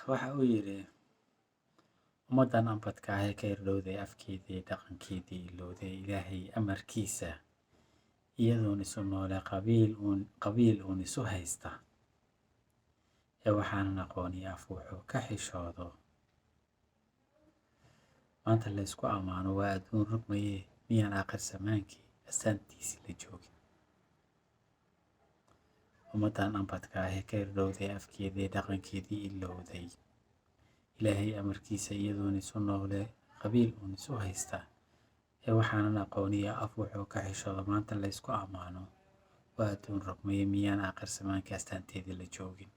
waxa uu yidhi ummaddan anbadka ah ee ka irdhowday afkeedii dhaqankeedii ilowday ilaahay amarkiisa iyadoon isu noole qabiil uun isu haysta ee waxaanan aqooni af wuxuu ka xishoodo maanta la ysku ammaano waa adduun rugmaye miyaan aakhir zamaankii astaantiisii la joogin ummaddan anbadka ah ee ka irdhowday afkeedii dhaqankeedii ilowday ilaahay amarkiisa iyadoon isu noole qabiil uun isu haysta ee waxaanan aqooniya af wuxuu ka xishoodo maanta la ysku ammaano waa adduun rugmaye miyaan aakhir zamaankii astaanteedii la joogin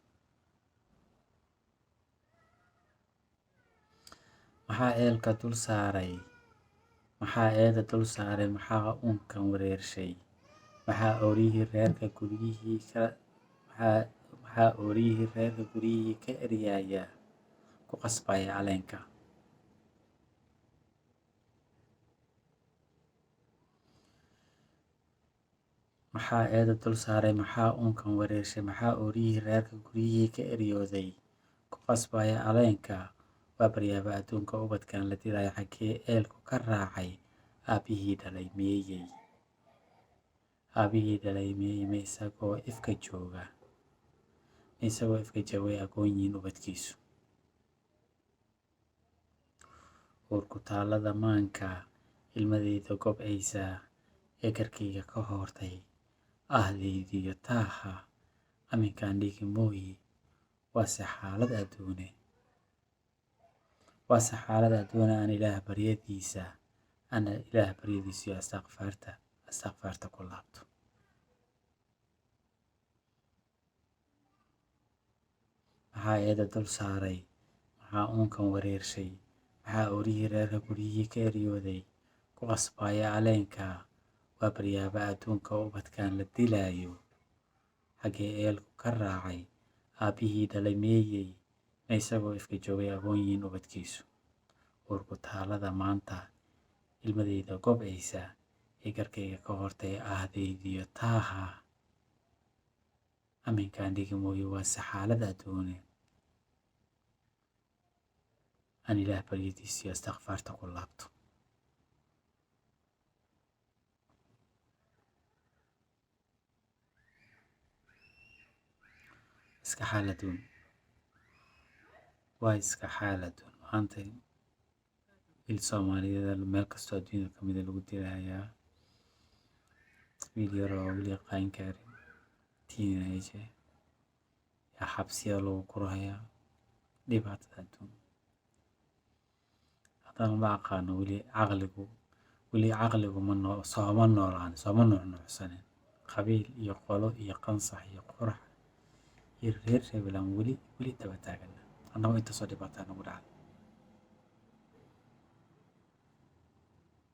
maxaa eeda dul saaray maxaa uunkan wareershay maxaa ooriyihii reerka guryihii ka eryaaya ku qasbaya caleenka maxaa eeda dul saaray maxaa uunkan wareershay maxaa ooriyihii reerka guryihii ka eryooday ku qasbaya caleenka waa baryaaba adduunka ubadkan la dilaya xaggee eelku ka raacay aabbihii dhalay meeyey ma isagoo ifka joogay aqoon yihiin ubadkiisu uurku taallada maanka ilmadeyda gobcaysa ee karkayga ka hoortay ahdaydiyo taaha aminkaan dhigi mooyi waase xaalad adduune aan ilaah baryadiisa iyo astakfaarta ku laabto maxaa eeda dul saaray maxaa uunkan wareershay maxaa oorihii reerka guryihii ka eryooday ku qasbaya caleenka waa baryaaba adduunka ubadkan la dilaayo xaggee eelku ka raacay aabbihii dhalay meeyey ma isagoo ifka joogay aqoon yihiin ubadkiisu uurku taalada maanta ilmadeyda gobcaysa ee garkayga ka hortay ahdaydiyo taaha aminkaan dhigi mooye waase xaalad adduune aan ilaah baryadiisa iyo astakfaarta ku laabto iska xaaladun maanta wiil Soomaaliyeed meel kastoo adduunyada kamida lagu dilayaa wiil yaroo weli qaan gaarin teenager yaa xabsiya lagu gurayaa dhibaatada adduun haddana ma aqaano weli caqligu sooma nuucnuucsanin qabiil iyo qolo iyo qansax iyo qorax iyo reer reebelaan weli daba taagana annagoo intaasoo dhibaataa nagu dhacday